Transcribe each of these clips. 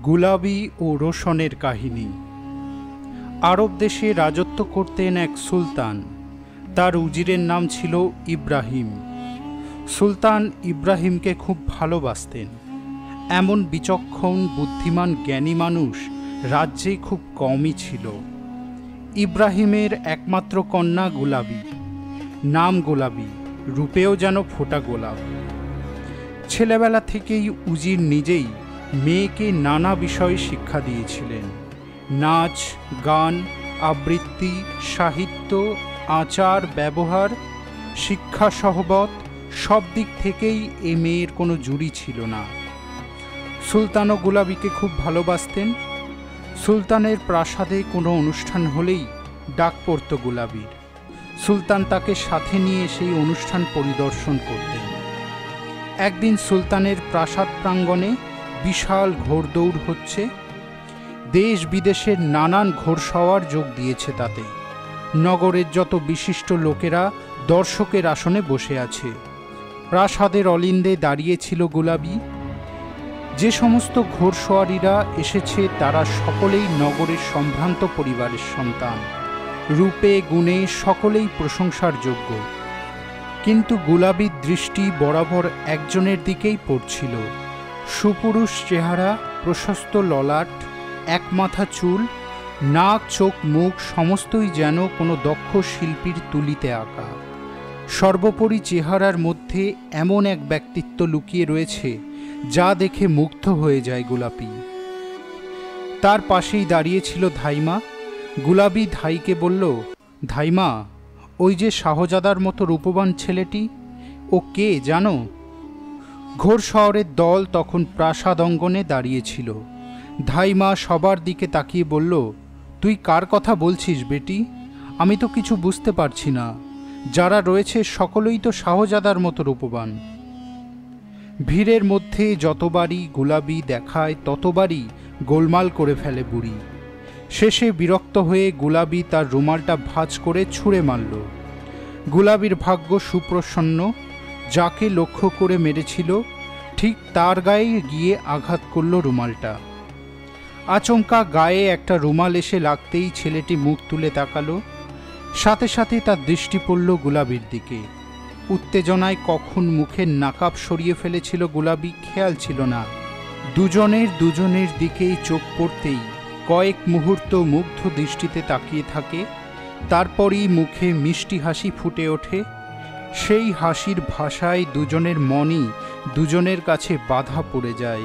গুলাবী ও রোশনের কাহিনী। আরব দেশে রাজত্ব করতেন এক সুলতান। তার উজিরের নাম ছিল ইব্রাহিম। সুলতান ইব্রাহিমকে খুব ভালোবাসতেন। এমন বিচক্ষণ বুদ্ধিমান জ্ঞানী মানুষ রাজ্যে খুব কমই ছিল। ইব্রাহিমের একমাত্র কন্যা গুলাবী, নাম গোলাপী, রূপেও যেন ফোটা গোলাপ। ছেলেবেলা থেকেই উজির নিজেই মেয়েকে নানা বিষয়ে শিক্ষা দিয়েছিলেন। নাচ, গান, আবৃত্তি, সাহিত্য, আচার ব্যবহার, শিক্ষা সহবত সব দিক থেকেই এ মেয়ের কোনো জুড়ি ছিল না। সুলতানও গুলাবীকে খুব ভালোবাসতেন। সুলতানের প্রাসাদে কোনো অনুষ্ঠান হলেই ডাক পড়ত গুলাবীর। সুলতান তাকে সাথে নিয়ে সেই অনুষ্ঠান পরিদর্শন করতেন। একদিন সুলতানের প্রাসাদ প্রাঙ্গণে বিশাল ঘোড়দৌড় হচ্ছে। দেশ বিদেশের নানান ঘোড়সওয়ার যোগ দিয়েছে তাতে। নগরের যত বিশিষ্ট লোকেরা দর্শকের আসনে বসে আছে। প্রাসাদের অলিন্দে দাঁড়িয়েছিল গুলাবী। যে সমস্ত ঘোড়সওয়ারিরা এসেছে তারা সকলেই নগরের সম্ভ্রান্ত পরিবারের সন্তান। রূপে গুণে সকলেই প্রশংসার যোগ্য। কিন্তু গুলাবীর দৃষ্টি বরাবর একজনের দিকেই পড়ছিল। সুপুরুষ চেহারা, প্রশস্ত ললাট, এক মাথা চুল, নাক, চোখ, মুখ সমস্তই যেন কোনো দক্ষ শিল্পীর তুলিতে আঁকা। সর্বোপরি চেহারার মধ্যে এমন এক ব্যক্তিত্ব লুকিয়ে রয়েছে যা দেখে মুগ্ধ হয়ে যায় গুলাবী। তার পাশেই দাঁড়িয়েছিল ধাইমা। গুলাবী ধাইকে বলল, ধাইমা, ওই যে শাহজাদার মতো রূপবান ছেলেটি, ও কে জানো? ঘোড়সওয়ারের দল তখন প্রাসাদ অঙ্গনে দাঁড়িয়েছিল। ধাইমা সবার দিকে তাকিয়ে বলল, তুই কার কথা বলছিস বেটি? আমি তো কিছু বুঝতে পারছি না। যারা রয়েছে সকলেই তো শাহজাদার মতো রূপবান। ভিড়ের মধ্যে যতবারই গুলাবী দেখায় ততবারই গোলমাল করে ফেলে বুড়ি। শেষে বিরক্ত হয়ে গুলাবী তার রুমালটা ভাঁজ করে ছুঁড়ে মারল। গুলাবীর ভাগ্য সুপ্রসন্ন। যাকে লক্ষ্য করে মেরেছিল ঠিক তার গায়ে গিয়ে আঘাত করল রুমালটা। আচমকা গায়ে একটা রুমাল এসে লাগতেই ছেলেটি মুখ তুলে তাকালো। সাথে সাথে তার দৃষ্টি পড়ল গুলাবীর দিকে। উত্তেজনায় কখন মুখের নাকাব সরিয়ে ফেলেছিল গুলাবী খেয়াল ছিল না। দুজনের দিকেই চোখ পড়তেই কয়েক মুহূর্ত মুগ্ধ দৃষ্টিতে তাকিয়ে থাকে। তারপরই মুখে মিষ্টি হাসি ফুটে ওঠে। সেই হাসির ভাষায় দুজনের মনই দুজনের কাছে বাধা পড়ে যায়।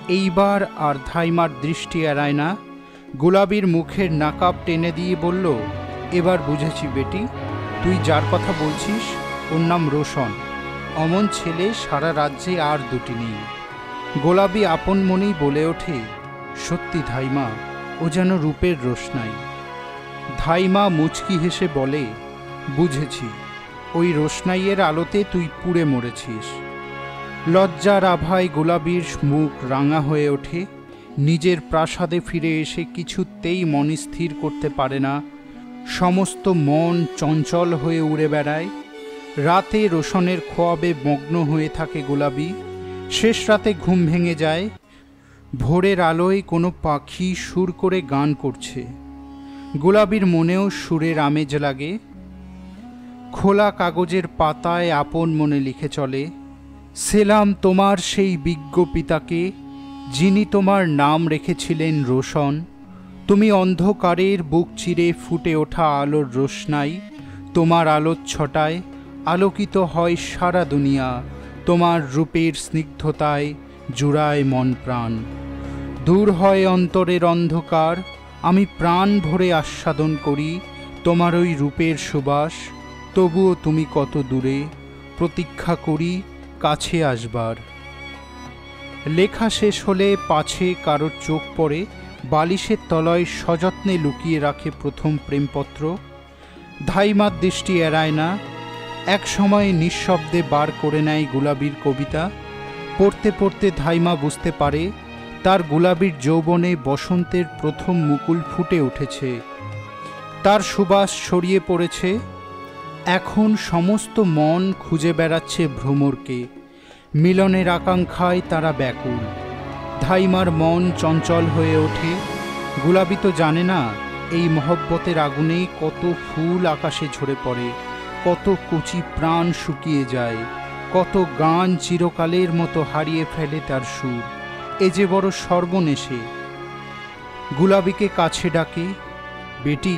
এইবার আর ধাইমার দৃষ্টি এড়ায় না। গুলাবীর মুখের নাকাব টেনে দিয়ে বলল, এবার বুঝেছি বেটি, তুই যার কথা বলছিস ওর নাম রোশন। অমন ছেলে সারা রাজ্যে আর দুটি নেই। গুলাবী আপন মনেই বলে ওঠে, সত্যি ধাইমা, ও যেন রূপের রোশনাই। ধাইমা মুচকি হেসে বলে, বুঝেছি, ওই রোশনাইয়ের আলোতে তুই পুড়ে মরেছিস। লজ্জার আভায় গুলাবীর মুখ রাঙা হয়ে ওঠে। নিজের প্রাসাদে ফিরে এসে কিছুতেই মন স্থির করতে পারে না। সমস্ত মন চঞ্চল হয়ে উড়ে বেড়ায়। রাতে রোশনের খোয়াবে মগ্ন হয়ে থাকে গুলাবী। শেষ রাতে ঘুম ভেঙে যায়। ভোরের আলোয় কোনো পাখি সুর করে গান করছে। গুলাবীর মনেও সুরের আমেজ লাগে। খোলা কাগজের পাতায় আপন মনে লিখে চলে, সেলাম তোমার সেই বিজ্ঞ পিতাকে, যিনি তোমার নাম রেখেছিলেন রোশন। তুমি অন্ধকারের বুক চিরে ফুটে ওঠা আলোর রোশনাই। তোমার আলোর ছটায় আলোকিত হয় সারা দুনিয়া। তোমার রূপের স্নিগ্ধতায় জুড়ায় মন প্রাণ। দূর হয় অন্তরের অন্ধকার। আমি প্রাণ ভরে আস্বাদন করি তোমার ওই রূপের সুবাস। তবুও তুমি কত দূরে, প্রতীক্ষা করি কাছে আসবার। লেখা শেষ হলে পাছে কারোর চোখ পড়ে বালিশের তলায় সযত্নে লুকিয়ে রাখে প্রথম প্রেমপত্র। ধাইমার দৃষ্টি এড়ায় না। এক সময় নিঃশব্দে বার করে নেয় গুলাবীর কবিতা। পড়তে পড়তে ধাইমা বুঝতে পারে তার গুলাবীর যৌবনে বসন্তের প্রথম মুকুল ফুটে উঠেছে। তার সুবাস ছড়িয়ে পড়েছে। এখন সমস্ত মন খুঁজে বেড়াচ্ছে ভ্রমরকে। মিলনের আকাঙ্ক্ষায় তারা ব্যাকুল। ধাইমার মন চঞ্চল হয়ে ওঠে। গুলাবি তো জানে না এই মহব্বতের আগুনে কত ফুল আকাশে ঝরে পড়ে, কত কচি প্রাণ শুকিয়ে যায়, কত গান চিরকালের মতো হারিয়ে ফেলে তার সুর। এ যে বড় সর্বনেশে। গুলাবিকে কাছে ডাকে, বেটি,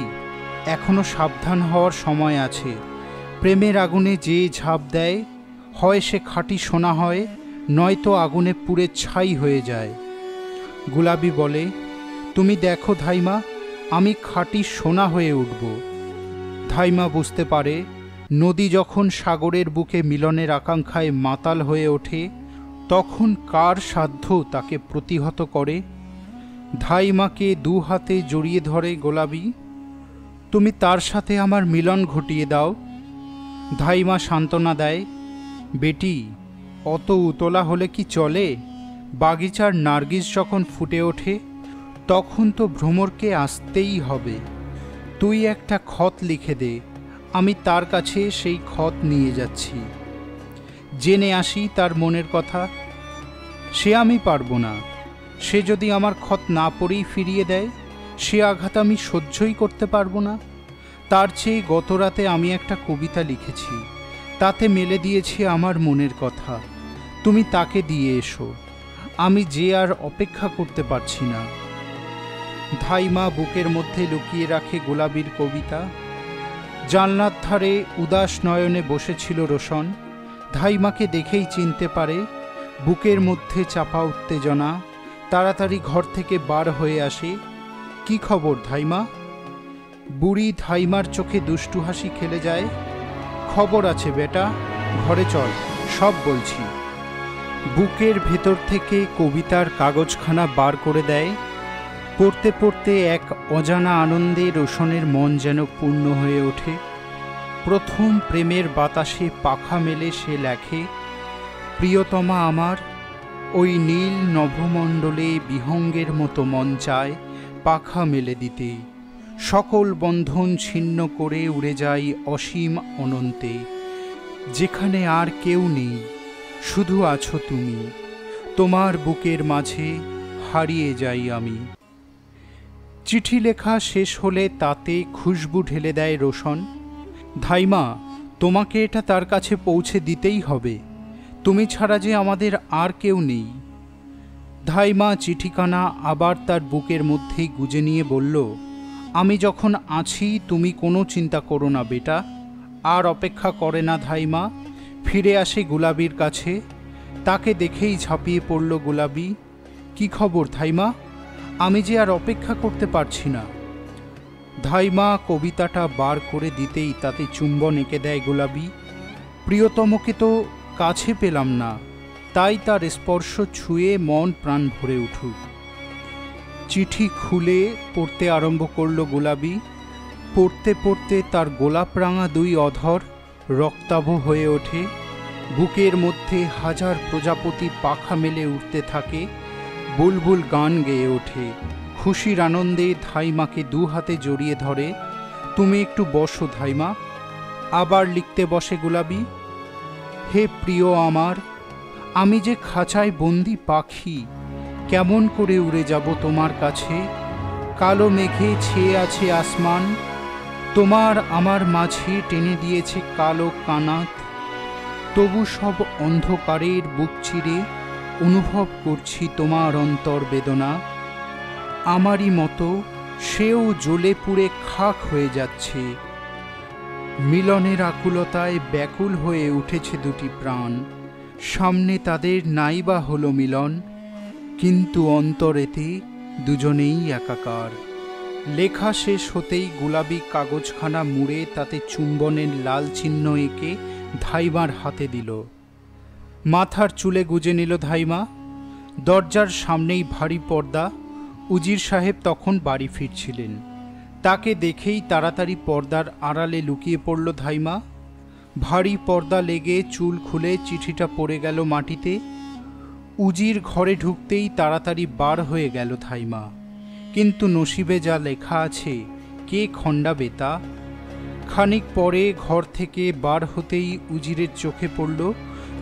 এখনো সাবধান হওয়ার সময় আছে। প্রেমের আগুনে যে ঝাঁপ দেয়, হয় সে খাঁটি সোনা হয়, নয়তো আগুনে পুড়ে ছাই হয়ে যায়। গুলাবি বলে, তুমি দেখো ধাইমা, আমি খাঁটি সোনা হয়ে উঠব। ধাইমা বুঝতে পারে নদী যখন সাগরের বুকে মিলনের আকাঙ্ক্ষায় মাতাল হয়ে ওঠে, তখন কার সাধ্য তাকে প্রতিহত করে। ধাইমাকে দু হাতে জড়িয়ে ধরে গোলাবি, তুমি তার সাথে আমার মিলন ঘটিয়ে দাও। ধাইমা সান্ত্বনা দেয়, বেটি, অত উতলা হলে কি চলে? বাগিচার নার্গিস যখন ফুটে ওঠে, তখন তো ভ্রমরকে আসতেই হবে। তুই একটা খত লিখে দে, আমি তার কাছে সেই খত নিয়ে যাচ্ছি। জেনে আসি তার মনের কথা। সে আমি পারবো না। সে যদি আমার খত না পড়েই ফিরিয়ে দেয়, সে আঘাত আমি সহ্যই করতে পারবো না। তার চেয়ে গত রাতে আমি একটা কবিতা লিখেছি, তাতে মেলে দিয়েছি আমার মনের কথা। তুমি তাকে দিয়ে এসো, আমি যে আর অপেক্ষা করতে পারছি না। ধাইমা বুকের মধ্যে লুকিয়ে রাখে গোলাবির কবিতা। জানলার ধারে উদাস নয়নে বসেছিল রোশন। ধাইমাকে দেখেই চিনতে পারে, বুকের মধ্যে চাপা উত্তেজনা। তাড়াতাড়ি ঘর থেকে বার হয়ে আসে। কি খবর ধাইমা? বুড়ি ধাইমার চোখে দুষ্টু হাসি খেলে যায়। খবর আছে বেটা, ঘরে চল, সব বলছি। বুকের ভেতর থেকে কবিতার কাগজখানা বার করে দেয়। পড়তে পড়তে এক অজানা আনন্দে রোশনের মন যেন পূর্ণ হয়ে ওঠে। প্রথম প্রেমের বাতাসে পাখা মেলে সে লেখে, প্রিয়তমা আমার, ওই নীল নভমণ্ডলে বিহঙ্গের মতো মন চায় পাখা মেলে দিতে। সকল বন্ধন ছিন্ন করে উড়ে যাই অসীম অনন্তে, যেখানে আর কেউ নেই, শুধু আছো তুমি। তোমার বুকের মাঝে হারিয়ে যাই আমি। চিঠি লেখা শেষ হলে তাতে খুশবু ঢেলে দেয় রোশন। ধাইমা, তোমাকে এটা তার কাছে পৌঁছে দিতেই হবে। তুমি ছাড়া যে আমাদের আর কেউ নেই। ধাইমা চিঠিখানা আবার তার বুকের মধ্যেই গুজে নিয়ে বলল, আমি যখন আছি তুমি কোনো চিন্তা করো না বেটা। আর অপেক্ষা করে না ধাইমা, ফিরে আসে গুলাবির কাছে। তাকে দেখেই ঝাঁপিয়ে পড়ল গুলাবি। কি খবর ধাইমা? আমি যে আর অপেক্ষা করতে পারছি না। ধাইমা কবিতাটা বার করে দিতেই তাতে চুম্বন এঁকে দেয় গুলাবি। প্রিয়তমকে তো কাছে পেলাম না, তাই তার স্পর্শ ছুঁয়ে মন প্রাণ ভরে উঠুক। চিঠি খুলে পড়তে আরম্ভ করল গুলাবি। পড়তে পড়তে তার গোলাপ রাঙা দুই অধর রক্তাভ হয়ে ওঠে। বুকের মধ্যে হাজার প্রজাপতি পাখা মেলে উঠতে থাকে, বুলবুল গান গেয়ে ওঠে। খুশির আনন্দে ধাইমাকে দু হাতে জড়িয়ে ধরে। তুমি একটু বসো ধাইমা। আবার লিখতে বসে গুলাবি, হে প্রিয় আমার, আমি যে খাঁচায় বন্দি পাখি, কেমন করে উড়ে যাব তোমার কাছে। কালো মেঘে ছেয়ে আছে আসমান, তোমার আমার মাঝে টেনে দিয়েছে কালো কানাত। তবু সব অন্ধকারের বুক চিরে অনুভব করছি তোমার অন্তর বেদনা। আমারই মতো সেও জ্বলে পুড়ে খাক হয়ে যাচ্ছে। মিলনের আকুলতায় ব্যাকুল হয়ে উঠেছে দুটি প্রাণ। সামনে তাদের নাইবা হলো মিলন, কিন্তু অন্তরেতে দুজনেই একাকার। লেখা শেষ হতেই গুলাবি কাগজখানা মুড়ে তাতে চুম্বনের লাল চিহ্ন এঁকে ধাইমার হাতে দিল। মাথার চুলে গুজে নিল ধাইমা। দরজার সামনেই ভারী পর্দা। উজির সাহেব তখন বাড়ি ফিরছিলেন। তাকে দেখেই তাড়াতাড়ি পর্দার আড়ালে লুকিয়ে পড়ল ধাইমা। ভারী পর্দা লেগে চুল খুলে চিঠিটা পড়ে গেল মাটিতে। উজির ঘরে ঢুকতেই তাড়াতাড়ি বার হয়ে গেল ধাইমা। কিন্তু নসিবে যা লেখা আছে কে খণ্ডাবে তা? খানিক পরে ঘর থেকে বার হতেই উজিরের চোখে পড়ল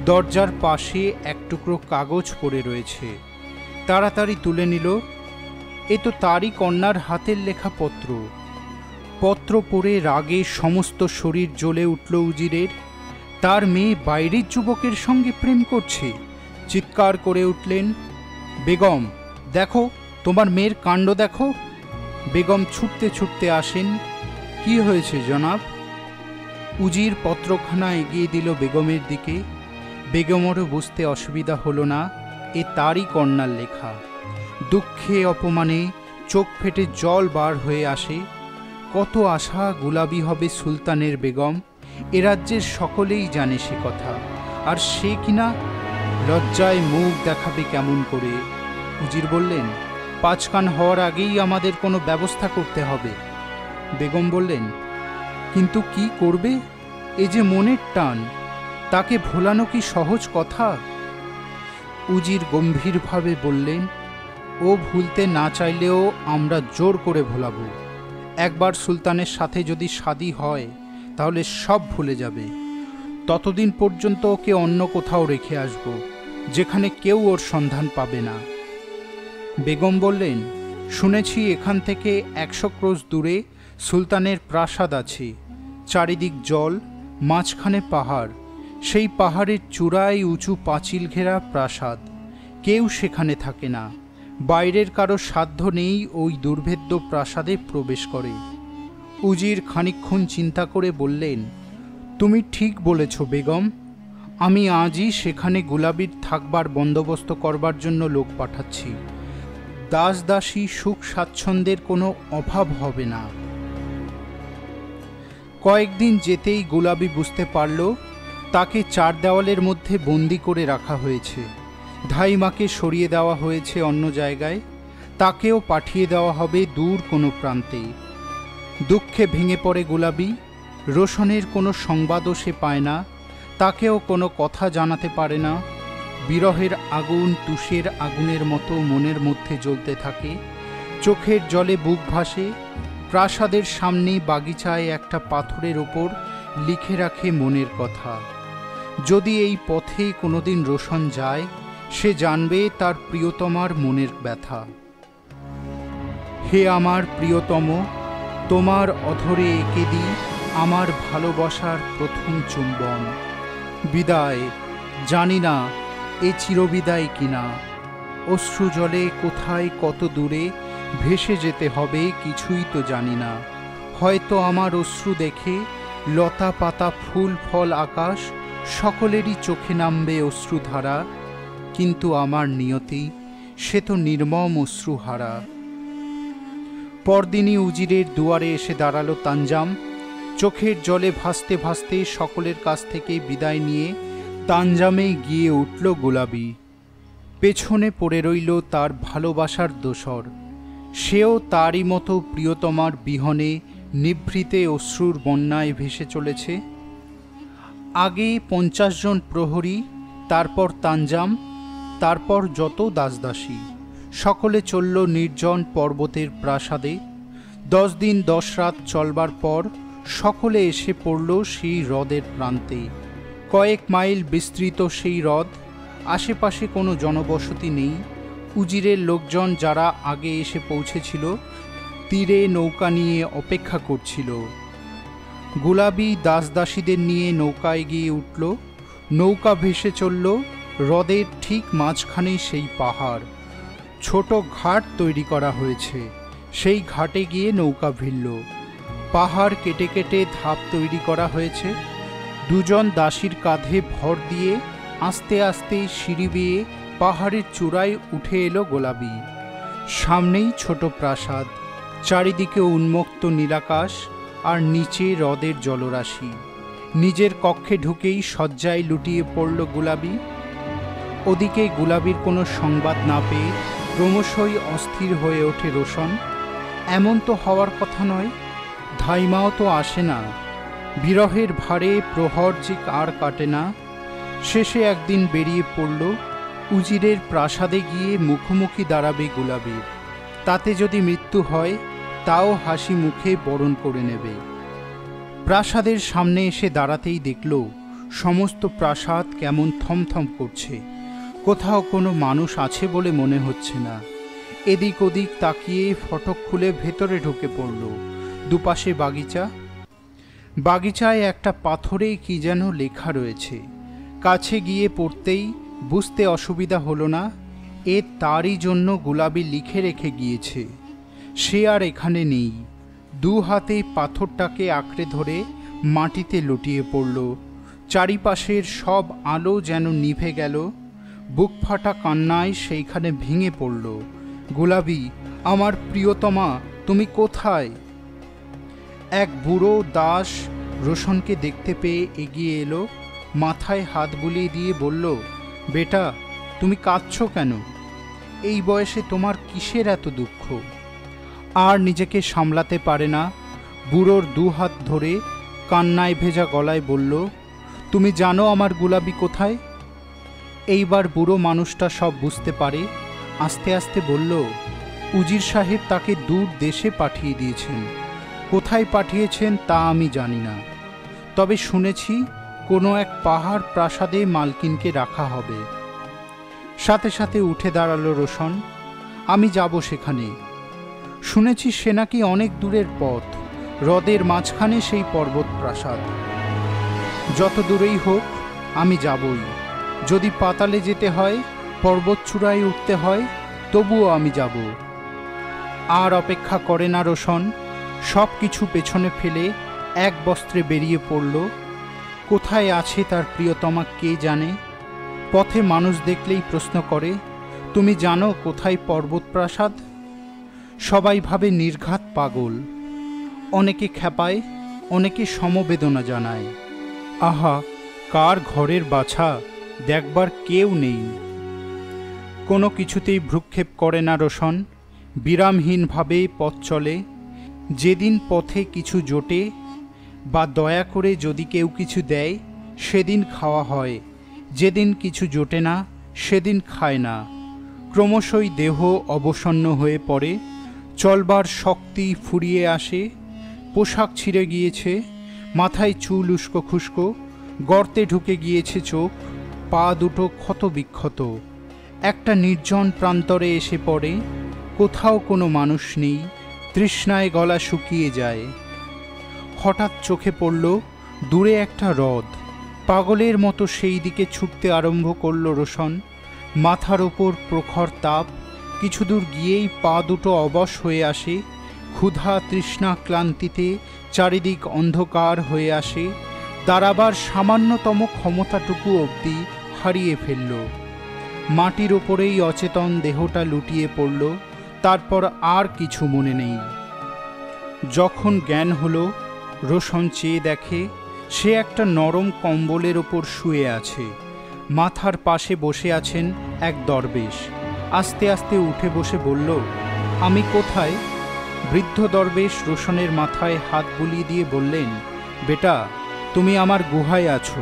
দরজার পাশে এক টুকরো কাগজ পড়ে রয়েছে। তাড়াতাড়ি তুলে নিল। এ তো তারই কন্যার হাতের লেখা পত্র। পত্র পড়ে রাগে সমস্ত শরীর জ্বলে উঠল উজিরের। তার মেয়ে বাইরের যুবকের সঙ্গে প্রেম করছে। চিৎকার করে উঠলেন, বেগম দেখো, তোমার মেয়ের কাণ্ড দেখো। বেগম ছুটতে ছুটতে আসেন। কি হয়েছে জনাব? উজির পত্রখানা এগিয়ে দিল বেগমের দিকে। বেগমেরও বুঝতে অসুবিধা হলো না এ তারই কন্যার লেখা। দুঃখে অপমানে চোখ ফেটে জল বার হয়ে আসে। কত আশা গুলাবি হবে সুলতানের বেগম, এ রাজ্যের সকলেই জানে সে কথা। আর সে কিনা লজ্জায় মুখ দেখাবে কেমন করে? উজির বললেন, 5 কান হওয়ার আগেই আমাদের কোনো ব্যবস্থা করতে হবে। বেগম বললেন, কিন্তু কি করবে? এ যে মনের টান, তাকে ভোলানো কি সহজ কথা? উজির গম্ভীরভাবে বললেন, ও ভুলতে না চাইলেও আমরা জোর করে ভোলাবো। একবার সুলতানের সাথে যদি শাদী হয় তাহলে সব ভুলে যাবে। ততদিন পর্যন্ত ওকে অন্য কোথাও রেখে আসব, যেখানে কেউ ওর সন্ধান পাবে না। বেগম বললেন, শুনেছি এখান থেকে 100 ক্রোশ দূরে সুলতানের প্রাসাদ আছে। চারিদিক জল, মাঝখানে পাহাড়। সেই পাহাড়ের চূড়ায় উঁচু পাঁচিল ঘেরা প্রাসাদ। কেউ সেখানে থাকে না। বাইরের কারো সাধ্য নেই ওই দুর্ভেদ্য প্রাসাদে প্রবেশ করে। উজির খানিকক্ষণ চিন্তা করে বললেন, তুমি ঠিক বলেছ বেগম। আমি আজই সেখানে গুলাবির থাকবার বন্দোবস্ত করবার জন্য লোক পাঠাচ্ছি। দাস দাসী সুখ স্বাচ্ছন্দ্যের কোনো অভাব হবে না। কয়েকদিন যেতেই গুলাবি বুঝতে পারল তাকে 4 দেওয়ালের মধ্যে বন্দি করে রাখা হয়েছে। ধাইমাকে সরিয়ে দেওয়া হয়েছে অন্য জায়গায়, তাকেও পাঠিয়ে দেওয়া হবে দূর কোনো প্রান্তে। দুঃখে ভেঙে পড়ে গুলাবি। রোশনের কোনো সংবাদও সে পায় না, তাকেও কোনো কথা জানাতে পারে না। বিরহের আগুন তুষের আগুনের মতো মনের মধ্যে জ্বলতে থাকে। চোখের জলে বুক ভাসে। প্রাসাদের সামনে বাগিচায় একটা পাথরের ওপর লিখে রাখে মনের কথা। যদি এই পথে কোনোদিন রোশন যায়, সে জানবে তার প্রিয়তমার মনের ব্যথা। হে আমার প্রিয়তম, তোমার অধরে এঁকে দিই আমার ভালোবাসার প্রথম চুম্বন। বিদায়, জানি না এ চিরবিদায় কিনা। অশ্রু জলে কোথায় কত দূরে ভেসে যেতে হবে কিছুই তো জানি না। হয়তো আমার অশ্রু দেখে লতা পাতা ফুল ফল আকাশ সকলেরই চোখে নামবে অশ্রুধারা, কিন্তু আমার নিয়তি সে তো নির্মম অশ্রুহারা। পরদিনই উজিরের দুয়ারে এসে দাঁড়ালো তানজাম। চোখের জলে ভাসতে ভাসতে সকলের কাছ থেকে বিদায় নিয়ে তানজামে গিয়ে উঠল গুলাবি। পেছনে পড়ে রইল তার ভালোবাসার দোসর। সেও তারই মতো প্রিয়তমার বিহনে নিভৃতে অশ্রুর বন্যায় ভেসে চলেছে। আগে 50 জন প্রহরী, তারপর তানজাম, তারপর যত দাসদাসী, সকলে চলল নির্জন পর্বতের প্রাসাদে। 10 দিন 10 রাত চলবার পর সকলে এসে পড়ল সেই হ্রদের প্রান্তে। কয়েক মাইল বিস্তৃত সেই হ্রদ। আশেপাশে কোনো জনবসতি নেই। উজিরের লোকজন যারা আগে এসে পৌঁছেছিল তীরে নৌকা নিয়ে অপেক্ষা করছিল। গুলাবি দাসদাসীদের নিয়ে নৌকায় গিয়ে উঠল। নৌকা ভেসে চলল। হ্রদের ঠিক মাঝখানেই সেই পাহাড়। ছোট ঘাট তৈরি করা হয়েছে। সেই ঘাটে গিয়ে নৌকা ভিড়ল। পাহাড় কেটে কেটে ধাপ তৈরি করা হয়েছে। 2 জন দাসীর কাঁধে ভর দিয়ে আস্তে আস্তে সিঁড়ি বেয়ে পাহাড়ের চূড়ায় উঠে এলো গোলাবি। সামনেই ছোট প্রাসাদ, চারিদিকে উন্মুক্ত নীলাকাশ, আর নিচে হ্রদের জলরাশি। নিজের কক্ষে ঢুকেই শয্যায় লুটিয়ে পড়ল গুলাবি। ওদিকে গুলাবির কোনো সংবাদ না পেয়ে ক্রমশই অস্থির হয়ে ওঠে রোশন। এমন তো হওয়ার কথা নয়। ধাইমাও তো আসে না। বিরহের ভারে প্রহর যে আর কাটে না। শেষে একদিন বেরিয়ে পড়ল উজিরের প্রাসাদে গিয়ে মুখোমুখি দাঁড়াবে গুলাবির। তাতে যদি মৃত্যু হয় তাও হাসি মুখে বরণ করে নেবে। প্রাসাদের সামনে এসে দাঁড়াতেই দেখল সমস্ত প্রাসাদ কেমন থমথম করছে। কোথাও কোনো মানুষ আছে বলে মনে হচ্ছে না। এদিক ওদিক তাকিয়ে ফটক খুলে ভেতরে ঢুকে পড়ল। দুপাশে বাগিচা। বাগিচায় একটা পাথরে কি যেন লেখা রয়েছে। কাছে গিয়ে পড়তেই বুঝতে অসুবিধা হলো না, এ তারই জন্য গোলাপি লিখে রেখে গিয়েছে। সে আর এখানে নেই। দু হাতে পাথরটাকে আঁকড়ে ধরে মাটিতে লুটিয়ে পড়ল। চারিপাশের সব আলো যেন নিভে গেল। বুক ফাটা কান্নায় সেইখানে ভেঙে পড়ল। গোলাপি, আমার প্রিয়তমা, তুমি কোথায়? এক বুড়ো দাস রোশনকে দেখতে পেয়ে এগিয়ে এলো। মাথায় হাত বুলিয়ে দিয়ে বলল, বেটা, তুমি কাঁদছ কেন? এই বয়সে তোমার কিসের এত দুঃখ? আর নিজেকে সামলাতে পারে না বুড়োর দু হাত ধরে কান্নায় ভেজা গলায় বলল, তুমি জানো আমার গোলাপি কোথায়? এইবার বুড়ো মানুষটা সব বুঝতে পারে। আস্তে আস্তে বলল, উজির সাহেব তাকে দূর দেশে পাঠিয়ে দিয়েছেন। কোথায় পাঠিয়েছেন তা আমি জানি না, তবে শুনেছি কোনো এক পাহাড় প্রাসাদে মালকিনকে রাখা হবে। সাথে সাথে উঠে দাঁড়ালো রোশন। আমি যাব সেখানে। শুনেছি সে নাকি অনেক দূরের পথ। হ্রদের মাঝখানে সেই পর্বত প্রাসাদ। যত দূরেই হোক আমি যাবই। যদি পাতালে যেতে হয়, পর্বত চূড়ায় উঠতে হয়, তবুও আমি যাব। আর অপেক্ষা করে না রোশন। সব কিছু পেছনে ফেলে এক বস্ত্রে বেরিয়ে পড়ল। কোথায় আছে তার প্রিয়তমা কে জানে। পথে মানুষ দেখলেই প্রশ্ন করে, তুমি জানো কোথায় পর্বত প্রাসাদ? সবাই ভাবে নির্ঘাত পাগল। অনেকে খেপায়, অনেকে সমবেদনা জানায়। আহা, কার ঘরের বাছা, দেখবার কেউ নেই। কোনো কিছুতেই ভ্রুক্ষেপ করে না রোশন। বিরামহীনভাবে পথ চলে। যেদিন পথে কিছু জোটে বা দয়া করে যদি কেউ কিছু দেয়, সেদিন খাওয়া হয়। যেদিন কিছু জোটে না, সেদিন খায় না। ক্রমশই দেহ অবসন্ন হয়ে পড়ে। চলবার শক্তি ফুরিয়ে আসে। পোশাক ছিঁড়ে গিয়েছে, মাথায় চুল উস্কো খুস্কো, গর্তে ঢুকে গিয়েছে চোখ, পা দুটো ক্ষত বিক্ষত। একটা নির্জন প্রান্তরে এসে পড়ে। কোথাও কোনো মানুষ নেই। তৃষ্ণায় গলা শুকিয়ে যায়। হঠাৎ চোখে পড়ল দূরে একটা হ্রদ। পাগলের মতো সেই দিকে ছুটতে আরম্ভ করল রোশন। মাথার ওপর প্রখর তাপ। কিছু দূর গিয়েই পা দুটো অবশ হয়ে আসে। ক্ষুধা তৃষ্ণা ক্লান্তিতে চারিদিক অন্ধকার হয়ে আসে। দাঁড়াবার সামান্যতম ক্ষমতাটুকু অবধি হারিয়ে ফেলল। মাটির ওপরেই অচেতন দেহটা লুটিয়ে পড়ল। তারপর আর কিছু মনে নেই। যখন জ্ঞান হলো, রোশন চেয়ে দেখে সে একটা নরম কম্বলের ওপর শুয়ে আছে। মাথার পাশে বসে আছেন এক দরবেশ। আস্তে আস্তে উঠে বসে বলল, আমি কোথায়? বৃদ্ধ দরবেশ রোশনের মাথায় হাত বুলিয়ে দিয়ে বললেন, বেটা, তুমি আমার গুহায় আছো।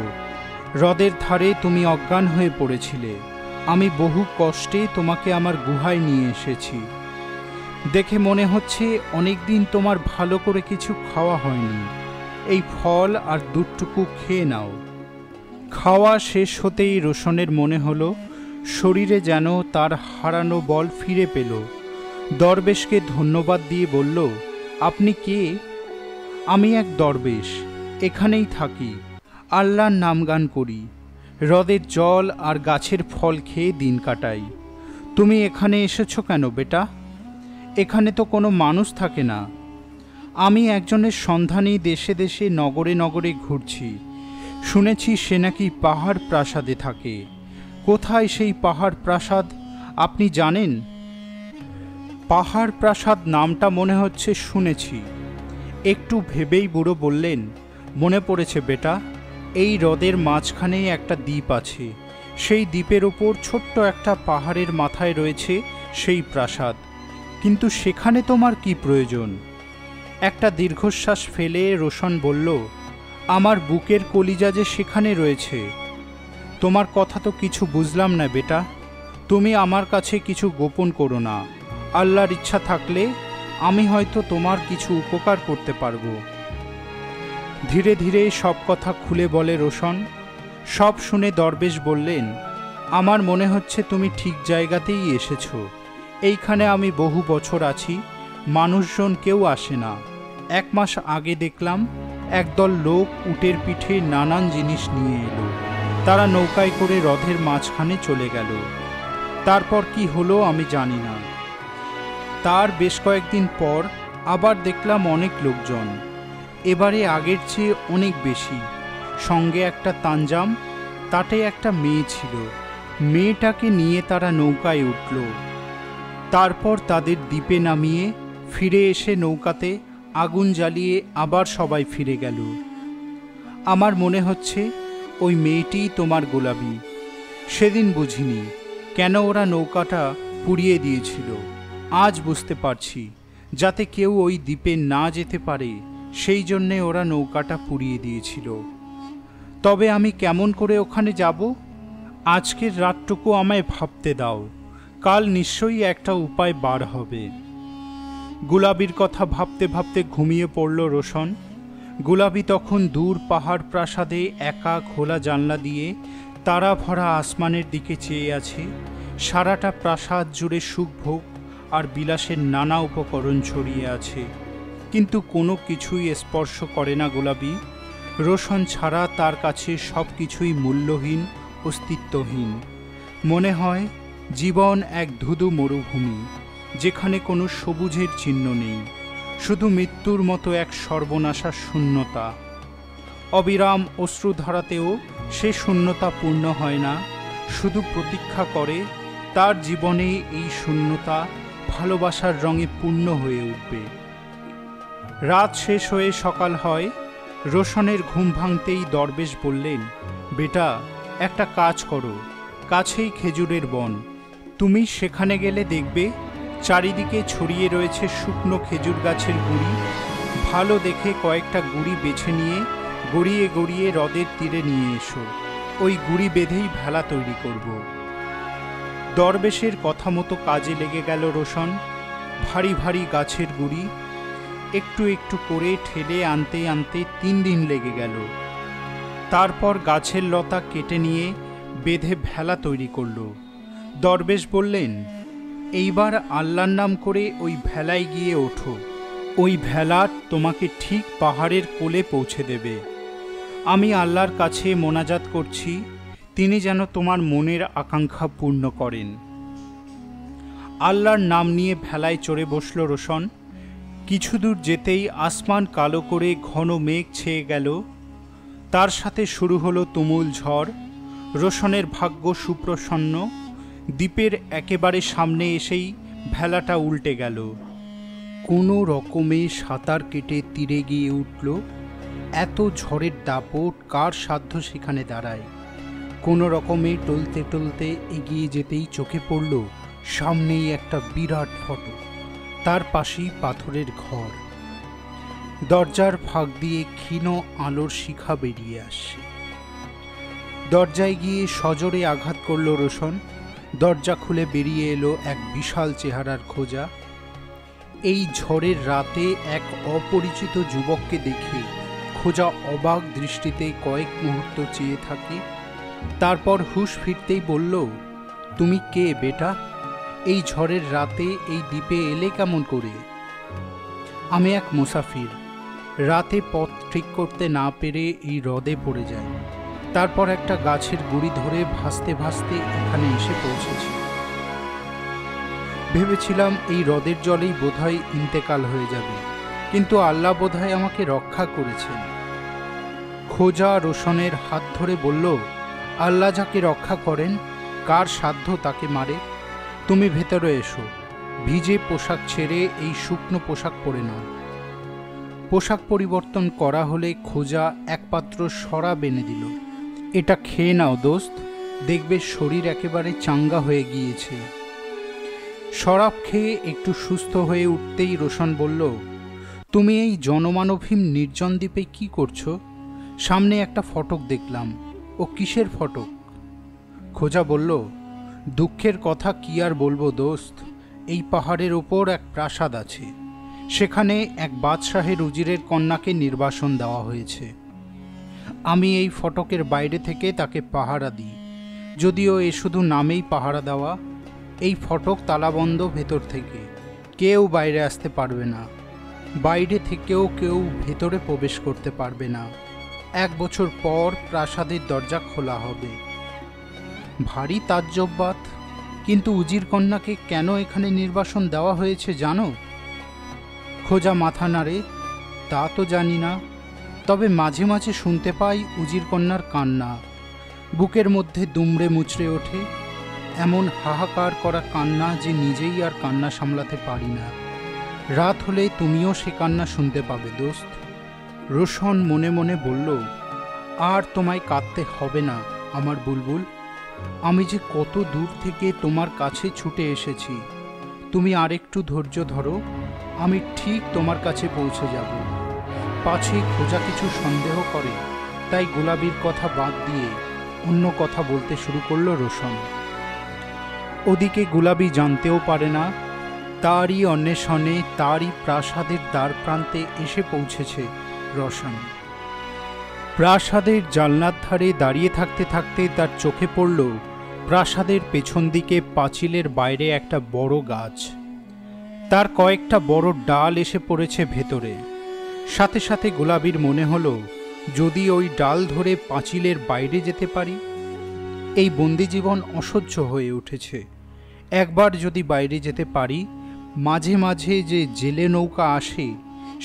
হ্রদের ধারে তুমি অজ্ঞান হয়ে পড়েছিলে। আমি বহু কষ্টে তোমাকে আমার গুহায় নিয়ে এসেছি। দেখে মনে হচ্ছে অনেক দিন তোমার ভালো করে কিছু খাওয়া হয়নি। এই ফল আর দুধটুকু খেয়ে নাও। খাওয়া শেষ হতেই রোশনের মনে হলো শরীরে যেন তার হারানো বল ফিরে পেল। দরবেশকে ধন্যবাদ দিয়ে বলল, আপনি কে? আমি এক দরবেশ, এখানেই থাকি, আল্লাহর নামগান করি, হ্রদের জল আর গাছের ফল খেয়ে দিন কাটাই। তুমি এখানে এসেছো কেন বেটা? এখানে তো কোনো মানুষ থাকে না। আমি একজনের সন্ধানেই দেশে দেশে নগরে নগরে ঘুরছি। শুনেছি সে নাকি পাহাড় প্রাসাদে থাকে। কোথায় সেই পাহাড় প্রাসাদ আপনি জানেন? পাহাড় প্রাসাদ নামটা মনে হচ্ছে শুনেছি। একটু ভেবেই বুড়ো বললেন, মনে পড়েছে বেটা, এই হ্রদের মাঝখানে একটা দ্বীপ আছে। সেই দ্বীপের ওপর ছোট্ট একটা পাহাড়ের মাথায় রয়েছে সেই প্রাসাদ। কিন্তু সেখানে তোমার কি প্রয়োজন? একটা দীর্ঘশ্বাস ফেলে রোশন বলল, আমার বুকের কলিজা যে সেখানে রয়েছে। তোমার কথা তো কিছু বুঝলাম না বেটা। তুমি আমার কাছে কিছু গোপন করো না। আল্লাহর ইচ্ছা থাকলে আমি হয়তো তোমার কিছু উপকার করতে পারবো। ধীরে ধীরে সব কথা খুলে বলে রোশন। সব শুনে দরবেশ বললেন, আমার মনে হচ্ছে তুমি ঠিক জায়গাতেই এসেছো। এইখানে আমি বহু বছর আছি, মানুষজন কেউ আসে না। 1 মাস আগে দেখলাম একদল লোক উটের পিঠে নানান জিনিস নিয়ে এলো। তারা নৌকায় করে হ্রদের মাঝখানে চলে গেল। তারপর কি হলো আমি জানি না। তার বেশ কয়েকদিন পর আবার দেখলাম অনেক লোকজন, এবারে আগের চেয়ে অনেক বেশি। সঙ্গে একটা তানজাম, তাতে একটা মেয়ে ছিল। মেয়েটাকে নিয়ে তারা নৌকায় উঠল। তারপর তাদের দ্বীপে নামিয়ে ফিরে এসে নৌকাতে আগুন জ্বালিয়ে আবার সবাই ফিরে গেল। আমার মনে হচ্ছে ওই মেয়েটিই তোমার গোলাপী। সেদিন বুঝিনি কেন ওরা নৌকাটা পুড়িয়ে দিয়েছিল। আজ বুঝতে পারছি, যাতে কেউ ওই দ্বীপে না যেতে পারে সেই জন্যে ওরা নৌকাটা পুড়িয়ে দিয়েছিল। তবে আমি কেমন করে ওখানে যাব? আজকের রাতটুকু আমায় ভাবতে দাও, কাল নিশ্চয়ই একটা উপায় বার হবে। গুলাবির কথা ভাবতে ভাবতে ঘুমিয়ে পড়ল রোশন। গুলাবি তখন দূর পাহাড় প্রাসাদে একা খোলা জানলা দিয়ে তারা ভরা আসমানের দিকে চেয়ে আছে। সারাটা প্রাসাদ জুড়ে সুখভোগ আর বিলাসের নানা উপকরণ ছড়িয়ে আছে, কিন্তু কোনো কিছুই স্পর্শ করে না গোলাপি। রোশন ছাড়া তার কাছে সব কিছুই মূল্যহীন, অস্তিত্বহীন। মনে হয় জীবন এক ধুধু মরুভূমি, যেখানে কোনো সবুজের চিহ্ন নেই, শুধু মৃত্যুর মতো এক সর্বনাশা শূন্যতা। অবিরাম অশ্রুধারাতেও সে শূন্যতা পূর্ণ হয় না, শুধু প্রতীক্ষা করে তার জীবনে এই শূন্যতা ভালোবাসার রঙে পূর্ণ হয়ে উঠবে। রাত শেষ হয়ে সকাল হয়। রোশনের ঘুম ভাঙতেই দরবেশ বললেন, বেটা, একটা কাজ করো, কাছেই খেজুরের বন। তুমি সেখানে গেলে দেখবে চারিদিকে ছড়িয়ে রয়েছে শুকনো খেজুর গাছের গুঁড়ি। ভালো দেখে কয়েকটা গুঁড়ি বেছে নিয়ে গড়িয়ে গড়িয়ে হ্রদের তীরে নিয়ে এসো। ওই গুঁড়ি বেঁধেই ভেলা তৈরি করব। দরবেশের কথা মতো কাজে লেগে গেল রোশন। ভারী ভারী গাছের গুঁড়ি একটু একটু করে ঠেলে আনতে আনতে 3 দিন লেগে গেল। তারপর গাছের লতা কেটে নিয়ে বেঁধে ভেলা তৈরি করল। দরবেশ বললেন, এইবার আল্লাহর নাম করে ওই ভেলায় গিয়ে ওঠো। ওই ভেলা তোমাকে ঠিক পাহাড়ের কোলে পৌঁছে দেবে। আমি আল্লাহর কাছে মোনাজাত করছি, তিনি যেন তোমার মনের আকাঙ্ক্ষা পূর্ণ করেন। আল্লাহর নাম নিয়ে ভেলায় চড়ে বসল রোশন। কিছু দূর যেতেই আসমান কালো করে ঘন মেঘ ছেয়ে গেল। তার সাথে শুরু হলো তুমুল ঝড়। রোশনের ভাগ্য সুপ্রসন্ন। দ্বীপের একেবারে সামনে এসেই ভেলাটা উল্টে গেল। কোনো রকমে সাঁতার কেটে তীরে গিয়ে উঠল। এত ঝড়ের দাপট কার সাধ্য সেখানে দাঁড়ায়। কোনো রকমে টলতে টলতে এগিয়ে যেতেই চোখে পড়ল সামনেই একটা বিরাট ফটক, তার পাশেই পাথরের ঘর। দরজার ফাঁক দিয়ে ক্ষীণ আলোর শিখা বেরিয়ে আসছে। দরজায় গিয়ে সজোরে আঘাত করল রোশন। দরজা খুলে বেরিয়ে এলো এক বিশাল চেহারার খোঁজা। এই ঝড়ের রাতে এক অপরিচিত যুবককে দেখে খোঁজা অবাক দৃষ্টিতে কয়েক মুহূর্ত চেয়ে থাকে। তারপর হুঁশ ফিরতেই বলল, তুমি কে বেটা? এই ঝড়ের রাতে এই দ্বীপে এলে কেমন করে? আমি এক মুসাফির, রাতে পথ ঠিক করতে না পেরে এই হ্রদে পড়ে যাই। তারপর একটা গাছের গুঁড়ি ধরে ভাসতে ভাসতে এখানে এসে পৌঁছেছি। ভেবেছিলাম এই হ্রদের জলেই বোধহয় ইন্তেকাল হয়ে যাবে, কিন্তু আল্লাহ বোধহয় আমাকে রক্ষা করেছেন। খোঁজা রোশনের হাত ধরে বলল, আল্লাহ যাকে রক্ষা করেন, কার সাধ্য তাকে মারে। তুমি ভেতরে এসো, ভিজে পোশাক ছেড়ে এই শুকনো পোশাক পরে নাও। পোশাক পরিবর্তন করা হলে খোঁজা এক পাত্র শরাব এনে দিল। এটা খেয়ে নাও দোস্ত, দেখবে শরীর একেবারে চাঙ্গা হয়ে গিয়েছে। শরাব খেয়ে একটু সুস্থ হয়ে উঠতেই রোশন বলল, তুমি এই জনমানবহীন নির্জন দ্বীপে কি করছো? সামনে একটা ফটক দেখলাম, ও কিসের ফটক? খোঁজা বলল, দুঃখের কথা কি আর বলবো দোস্ত, এই পাহাড়ের ওপর এক প্রাসাদ আছে, সেখানে এক বাদশাহের উজিরের কন্যাকে নির্বাসন দেওয়া হয়েছে। আমি এই ফটকের বাইরে থেকে তাকে পাহারা দিই। যদিও এ শুধু নামেই পাহারা দেওয়া। এই ফটক তালাবন্ধ ভেতর থেকে, কেউ বাইরে আসতে পারবে না। বাইরে থেকেও কেউ ভেতরে প্রবেশ করতে পারবে না। 1 বছর পর প্রাসাদের দরজা খোলা হবে। ভারী তাজ্জববাত। কিন্তু উজির কন্যাকে কেন এখানে নির্বাসন দেওয়া হয়েছে জানো? খোঁজা মাথা নাড়ে। তা তো জানি না, তবে মাঝে মাঝে শুনতে পাই উজির কন্যার কান্না। বুকের মধ্যে দুমড়ে মুচড়ে ওঠে, এমন হাহাকার করা কান্না যে নিজেই আর কান্না সামলাতে পারি না। রাত হলে তুমিও সে কান্না শুনতে পাবে দোস্ত। রোশন মনে মনে বলল, আর তোমায় কাঁদতে হবে না আমার বুলবুল। আমি যে কত দূর থেকে তোমার কাছে ছুটে এসেছি। তুমি আরেকটু ধৈর্য ধরো, আমি ঠিক তোমার কাছে পৌঁছে যাব। পাছে খোঁজা কিছু সন্দেহ করে, তাই গোলাবির কথা বাদ দিয়ে অন্য কথা বলতে শুরু করল রোশন। ওদিকে গোলাবি জানতেও পারে না, তারই অন্বেষণে তারই প্রাসাদের দ্বার প্রান্তে এসে পৌঁছেছে রোশন। প্রাসাদের জানলার ধারে দাঁড়িয়ে থাকতে থাকতে তার চোখে পড়ল প্রাসাদের পেছন দিকে পাঁচিলের বাইরে একটা বড় গাছ। তার কয়েকটা বড় ডাল এসে পড়েছে ভেতরে। সাথে সাথে গোলাবির মনে হলো, যদি ওই ডাল ধরে পাঁচিলের বাইরে যেতে পারি। এই বন্দি জীবন অসহ্য হয়ে উঠেছে। একবার যদি বাইরে যেতে পারি, মাঝে মাঝে যে জেলে নৌকা আসে,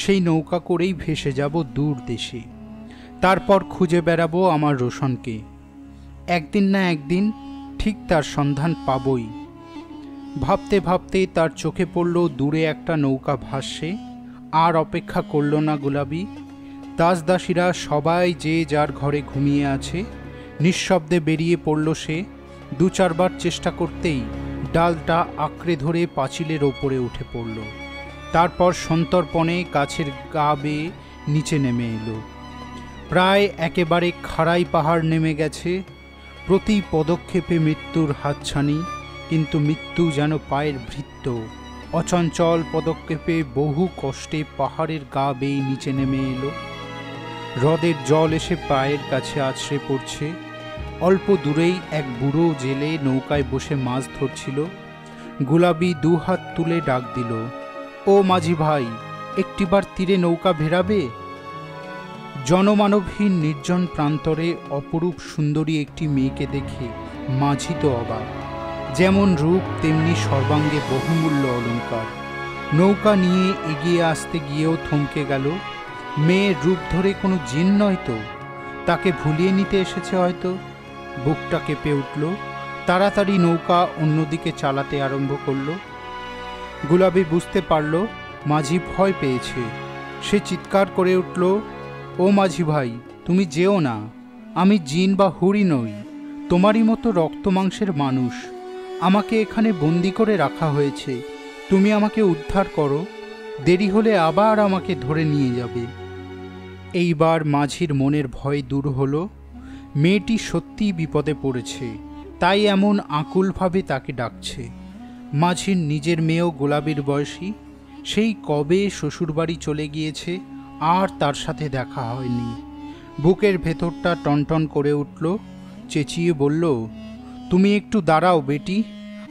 সেই নৌকা করেই ভেসে যাব দূর দেশে। তারপর খুঁজে বেড়াবো আমার রোশনকে। একদিন না একদিন ঠিক তার সন্ধান পাবই। ভাবতে ভাবতে তার চোখে পড়ল দূরে একটা নৌকা ভাসছে। আর অপেক্ষা করল না গোলাবি। দাসদাসীরা সবাই যে যার ঘরে ঘুমিয়ে আছে। নিঃশব্দে বেরিয়ে পড়ল সে। 2-4 বার চেষ্টা করতেই ডালটা আঁকড়ে ধরে পাঁচিলের ওপরে উঠে পড়ল। তারপর সন্তর্পণে গাছের গা বেয়ে নিচে নেমে এলো। প্রায় একেবারে খাড়াই পাহাড় নেমে গেছে। প্রতি পদক্ষেপে মৃত্যুর হাতছানি, কিন্তু মৃত্যু যেন পায়ের ভৃত্য। অচঞ্চল পদক্ষেপে বহু কষ্টে পাহাড়ের গা বেয়ে নিচে নেমে এলো। হ্রদের জল এসে পায়ের কাছে আছড়ে পড়ছে। অল্প দূরেই এক বুড়ো জেলে নৌকায় বসে মাছ ধরছিল। গোলাবি 2 হাত তুলে ডাক দিল, ও মাঝি ভাই, একটিবার তীরে নৌকা ভেড়াবে? জনমানবহীন নির্জন প্রান্তরে অপরূপ সুন্দরী একটি মেয়েকে দেখে মাঝি তো অবাক। যেমন রূপ তেমনি সর্বাঙ্গে বহুমূল্য অলঙ্কার। নৌকা নিয়ে এগিয়ে আসতে গিয়েও থমকে গেল। মেয়ের রূপ ধরে কোনো জিন নয় তো, তাকে ভুলিয়ে নিতে এসেছে হয়তো। বুকটা কেঁপে উঠল। তাড়াতাড়ি নৌকা অন্যদিকে চালাতে আরম্ভ করল। গোলাবি বুঝতে পারল মাঝি ভয় পেয়েছে। সে চিৎকার করে উঠল, ও মাঝি ভাই, তুমি যেও না। আমি জিন বা হুড়ি নই, তোমারই মতো রক্ত মাংসের মানুষ। আমাকে এখানে বন্দি করে রাখা হয়েছে। তুমি আমাকে উদ্ধার করো, দেরি হলে আবার আমাকে ধরে নিয়ে যাবে। এইবার মাঝির মনের ভয় দূর হলো। মেয়েটি সত্যিই বিপদে পড়েছে, তাই এমন আকুলভাবে তাকে ডাকছে। মাঝির নিজের মেয়েও গোলাবির বয়সী। সেই কবে শ্বশুরবাড়ি চলে গিয়েছে, আর তার সাথে দেখা হয়নি। বুকের ভেতরটা টনটন করে উঠল। চেঁচিয়ে বলল, তুমি একটু দাঁড়াও বেটি,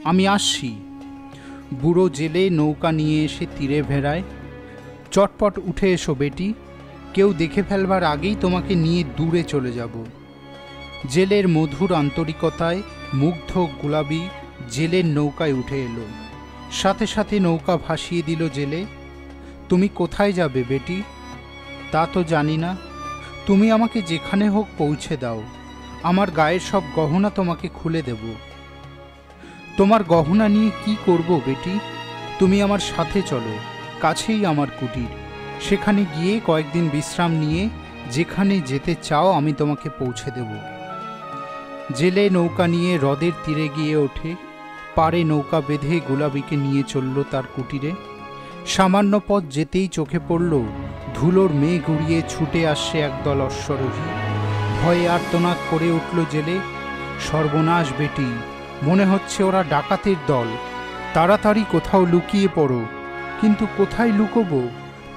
আমি আসছি। বুড়ো জেলে নৌকা নিয়ে এসে তীরে ভেড়ায়। চটপট উঠে এসো বেটি, কেউ দেখে ফেলবার আগেই তোমাকে নিয়ে দূরে চলে যাব। জেলের মধুর আন্তরিকতায় মুগ্ধ গোলাবি জেলের নৌকায় উঠে এলো। সাথে সাথে নৌকা ভাসিয়ে দিল জেলে। তুমি কোথায় যাবে বেটি? তা তো জানি না, তুমি আমাকে যেখানে হোক পৌঁছে দাও। আমার গায়ের সব গহনা তোমাকে খুলে দেব। তোমার গহনা নিয়ে কি করব বেটি? তুমি আমার সাথে চলো, কাছেই আমার কুটির। সেখানে গিয়ে কয়েকদিন বিশ্রাম নিয়ে যেখানে যেতে চাও আমি তোমাকে পৌঁছে দেব। জেলে নৌকা নিয়ে হ্রদের তীরে গিয়ে ওঠে। পাড়ে নৌকা বেঁধে গোলাবিকে নিয়ে চলল তার কুটিরে। সামান্য পথ যেতেই চোখে পড়ল ধুলোর মেঘ উড়িয়ে ছুটে আসছে একদল অশ্বরোহী। ভয়ে আর্তনাদ করে উঠল জেলে, সর্বনাশ বেটি, মনে হচ্ছে ওরা ডাকাতের দল। তাড়াতাড়ি কোথাও লুকিয়ে পড়ো। কিন্তু কোথায় লুকোবো?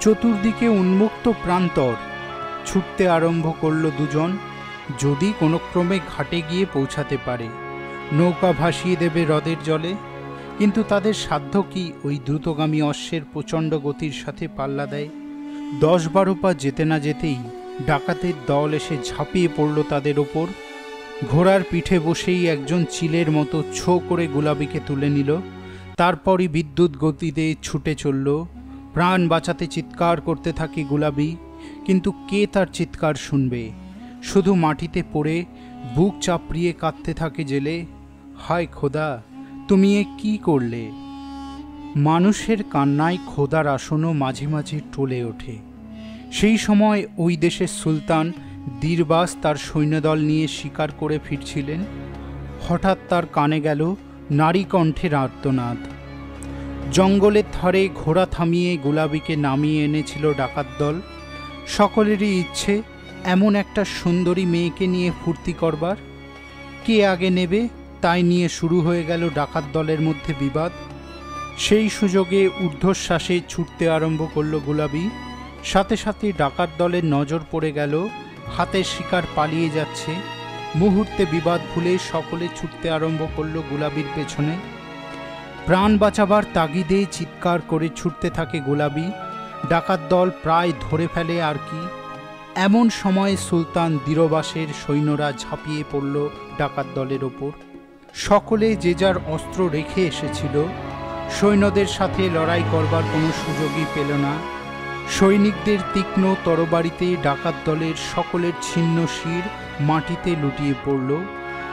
চতুর্দিকে উন্মুক্ত প্রান্তর। ছুটতে আরম্ভ করল দুজন, যদি কোনো ক্রমে ঘাটে গিয়ে পৌঁছাতে পারে। নৌকা ভাসিয়ে দেবে হ্রদের জলে, কিন্তু তাদের সাধ্য কি ওই দ্রুতগামী অশ্বের প্রচণ্ড গতির সাথে পাল্লা দেয়? 10-12 পা যেতে না যেতেই ডাকাতের দল এসে ঝাঁপিয়ে পড়ল তাদের ওপর। ঘোড়ার পিঠে বসেই একজন চিলের মতো ছো করে গুলাবিকে তুলে নিল। তারপরই বিদ্যুৎ গতিতে ছুটে চলল। প্রাণ বাঁচাতে চিৎকার করতে থাকে গুলাবি, কিন্তু কে তার চিৎকার শুনবে? শুধু মাটিতে পড়ে বুক চাপড়িয়ে কাঁদতে থাকে জেলে। হায় খোদা, তুমি এ কী করলে? মানুষের কান্নায় খোদার আসনও মাঝে মাঝে টলে ওঠে। সেই সময় ওই দেশের সুলতান দীরবাস তার সৈন্যদল নিয়ে শিকার করে ফিরছিলেন। হঠাৎ তার কানে গেল নারী কণ্ঠের আর্তনাদ। জঙ্গলের ধারে ঘোড়া থামিয়ে গুলাবিকে নামিয়ে এনেছিল ডাকাত দল। সকলেরই ইচ্ছে এমন একটা সুন্দরী মেয়েকে নিয়ে ফুর্তি করবার। কে আগে নেবে তাই নিয়ে শুরু হয়ে গেল ডাকাত দলের মধ্যে বিবাদ। সেই সুযোগে ঊর্ধ্বশ্বাসে ছুটতে আরম্ভ করল গুলাবি। সাথে সাথে ডাকাত দলের নজর পড়ে গেল হাতের শিকার পালিয়ে যাচ্ছে। মুহূর্তে বিবাদ ভুলে সকলে ছুটতে আরম্ভ করল গুলাবির পেছনে। প্রাণ বাঁচাবার তাগিদে চিৎকার করে ছুটতে থাকে গুলাবি। ডাকাত দল প্রায় ধরে ফেলে আর কি। এমন সময় সুলতান দীরবাসের সৈন্যরা ঝাঁপিয়ে পড়ল ডাকাত দলের ওপর। সকলে যে যার অস্ত্র রেখে এসেছিল। সৈন্যদের সাথে লড়াই করবার কোনো সুযোগই পেল না। সৈনিকদের তীক্ষ্ণ তরবারিতে ডাকাত দলের সকলের ছিন্ন শির মাটিতে লুটিয়ে পড়ল।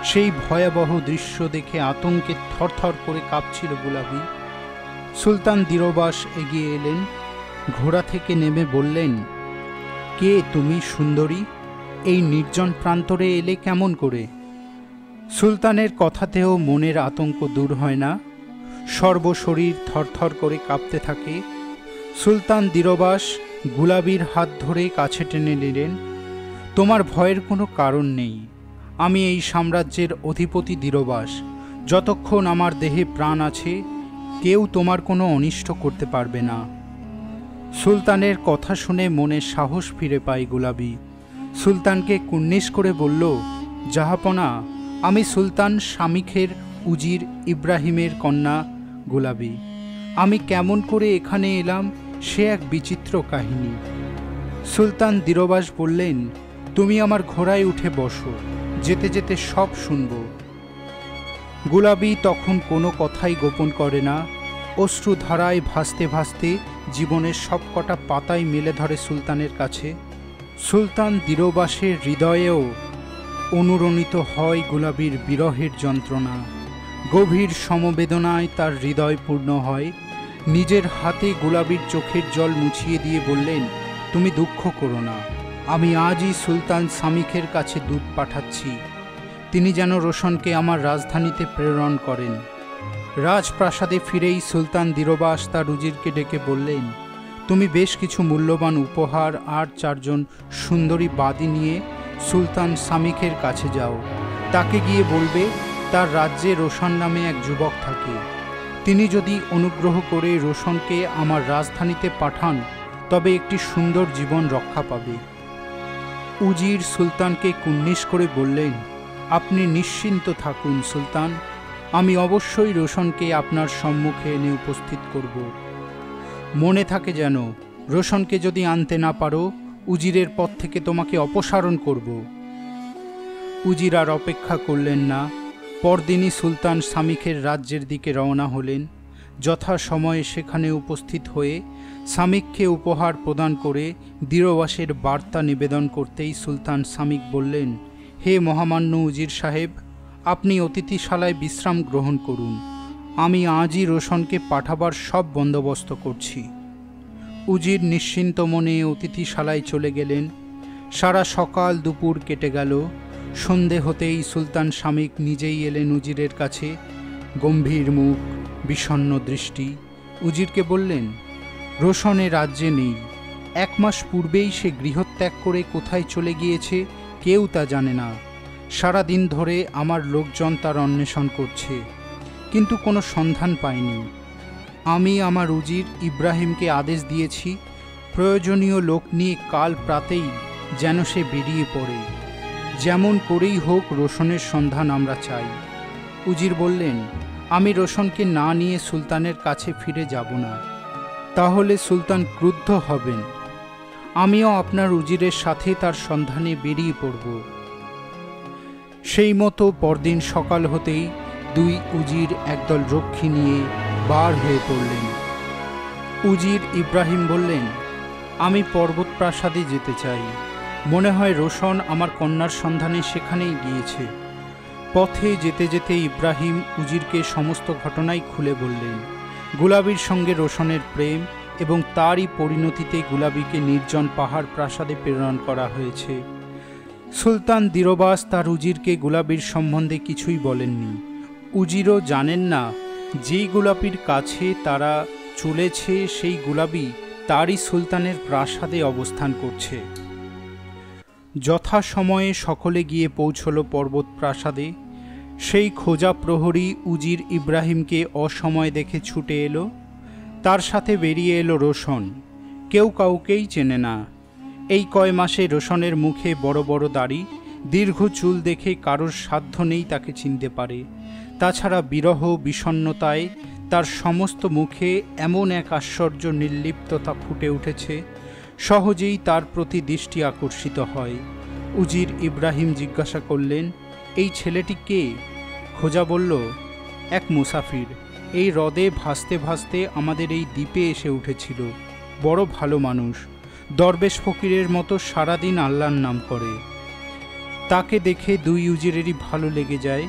সেই ভয়াবহ দৃশ্য দেখে আতঙ্কে থরথর করে কাঁপছিল গুলাবি। সুলতান দীরবাস এগিয়ে এলেন, ঘোড়া থেকে নেমে বললেন, কে তুমি সুন্দরী? এই নির্জন প্রান্তরে এলে কেমন করে? সুলতানের কথাতেও মনের আতঙ্ক দূর হয় না। সর্বশরীর থরথর করে কাঁপতে থাকে। সুলতান দীরবাস গুলাবির হাত ধরে কাছে টেনে নিলেন। তোমার ভয়ের কোনো কারণ নেই। আমি এই সাম্রাজ্যের অধিপতি দীরবাস। যতক্ষণ আমার দেহে প্রাণ আছে কেউ তোমার কোনো অনিষ্ট করতে পারবে না। সুলতানের কথা শুনে মনে সাহস ফিরে পায় গুলাবি। সুলতানকে কুর্নিশ করে বলল, জাহাপনা, আমি সুলতান শামিখের উজির ইব্রাহিমের কন্যা গুলাবি। আমি কেমন করে এখানে এলাম সে এক বিচিত্র কাহিনী। সুলতান দীরবাস বললেন, তুমি আমার ঘোড়ায় উঠে বসো, যেতে যেতে সব শুনব। গুলাবি তখন কোনো কথাই গোপন করে না। অশ্রু ধারায় ভাসতে ভাসতে জীবনের সব কটা পাতাই মেলে ধরে সুলতানের কাছে। সুলতান দীরবাসের হৃদয়েও অনুরণিত হয় গুলাবির বিরহের যন্ত্রণা। গভীর সমবেদনায় তার হৃদয় পূর্ণ হয়। নিজের হাতে গুলাবির চোখের জল মুছিয়ে দিয়ে বললেন, তুমি দুঃখ করো না। আমি আজই সুলতান শামিখের কাছে দূত পাঠাচ্ছি। তিনি যেন রোশনকে আমার রাজধানীতে প্রেরণ করেন। রাজপ্রাসাদে ফিরেই সুলতান দীরবাস তার উজিরকে ডেকে বললেন, তুমি বেশ কিছু মূল্যবান উপহার আর 4 জন সুন্দরী বাদী নিয়ে সুলতান শামিখের কাছে যাও। তাকে গিয়ে বলবে তার রাজ্যে রোশন নামে এক যুবক থাকে। তিনি যদি অনুগ্রহ করে রোশনকে আমার রাজধানীতে পাঠান তবে একটি সুন্দর জীবন রক্ষা পাবে। উজির সুলতানকে কুর্নিশ করে বললেন, আপনি নিশ্চিন্ত থাকুন সুলতান, আমি অবশ্যই রোশনকে আপনার সম্মুখে এনে উপস্থিত করব। মনে থাকে যেন, রোশনকে যদি আনতে না পারো উজিরের পদ থেকে তোমাকে অপসারণ করব। উজির আর অপেক্ষা করলেন না। পরদিনই সুলতান শামিখের রাজ্যের দিকে রওনা হলেন। যথাসময়ে সেখানে উপস্থিত হয়ে শামিখকে উপহার প্রদান করে দীরবাসের বার্তা নিবেদন করতেই সুলতান শামিখ বললেন, হে মহামান্য উজির সাহেব, আপনি অতিথিশালায় বিশ্রাম গ্রহণ করুন। আমি আজই রোশনকে পাঠাবার সব বন্দোবস্ত করছি। উজির নিশ্চিন্ত মনে অতিথিশালায় চলে গেলেন। সারা সকাল দুপুর কেটে গেল। সন্ধে হতেই সুলতান শামিখ নিজেই এলেন উজিরের কাছে। গম্ভীর মুখ, বিষণ্ণ দৃষ্টি। উজিরকে বললেন, রোশনে রাজ্যে নেই। 1 মাস পূর্বেই সে গৃহত্যাগ করে কোথায় চলে গিয়েছে কেউ তা জানে না। সারা দিন ধরে আমার লোকজন তার অন্বেষণ করছে, কিন্তু কোনো সন্ধান পায়নি। আমি আমার উজির ইব্রাহিমকে আদেশ দিয়েছি, প্রয়োজনীয় লোক নিয়ে কাল প্রাতেই যেন সে বেরিয়ে পড়ে। যেমন করেই হোক রোশনের সন্ধান আমরা চাই। উজির বললেন, আমি রোশনকে না নিয়ে সুলতানের কাছে ফিরে যাব না, তাহলে সুলতান ক্রুদ্ধ হবেন। আমিও আপনার উজিরের সাথে তার সন্ধানে বেরিয়ে পড়ব। সেই মতো পরদিন সকাল হতেই দুই উজির একদল রক্ষী নিয়ে বার হয়ে পড়লেন। উজির ইব্রাহিম বললেন, আমি পর্বত প্রাসাদে যেতে চাই। মনে হয় রোশন আমার কন্যার সন্ধানে সেখানেই গিয়েছে। পথে যেতে যেতে ইব্রাহিম উজিরকে সমস্ত ঘটনাই খুলে বললেন। গুলাবির সঙ্গে রোশনের প্রেম এবং তারই পরিণতিতে গুলাবিকে নির্জন পাহাড় প্রাসাদে প্রেরণ করা হয়েছে। সুলতান দিরবাস তার উজিরকে গুলাবির সম্বন্ধে কিছুই বলেননি। উজিরও জানেন না যেই গুলাবির কাছে তারা চলেছে সেই গুলাবি তারই সুলতানের প্রাসাদে অবস্থান করছে। যথাসময়ে সকলে গিয়ে পৌঁছল পর্বত প্রাসাদে। সেই খোঁজা প্রহরী উজির ইব্রাহিমকে অসময় দেখে ছুটে এলো। তার সাথে বেরিয়ে এলো রোশন। কেউ কাউকেই চেনে না। এই কয় মাসে রোশনের মুখে বড় বড় দাড়ি, দীর্ঘ চুল দেখে কারোর সাধ্য নেই তাকে চিনতে পারে। তাছাড়া বিরহ বিষণ্ণতায় তার সমস্ত মুখে এমন এক আশ্চর্য নির্লিপ্ততা ফুটে উঠেছে, সহজেই তার প্রতি দৃষ্টি আকর্ষিত হয়। উজির ইব্রাহিম জিজ্ঞাসা করলেন, এই ছেলেটি কে? খোঁজা বলল, এক মুসাফির। এই হ্রদে ভাসতে ভাসতে আমাদের এই দ্বীপে এসে উঠেছিল। বড় ভালো মানুষ, দরবেশ ফকিরের মতো সারাদিন আল্লাহর নাম করে। তাকে দেখে দুই উজিরেরই ভালো লেগে যায়।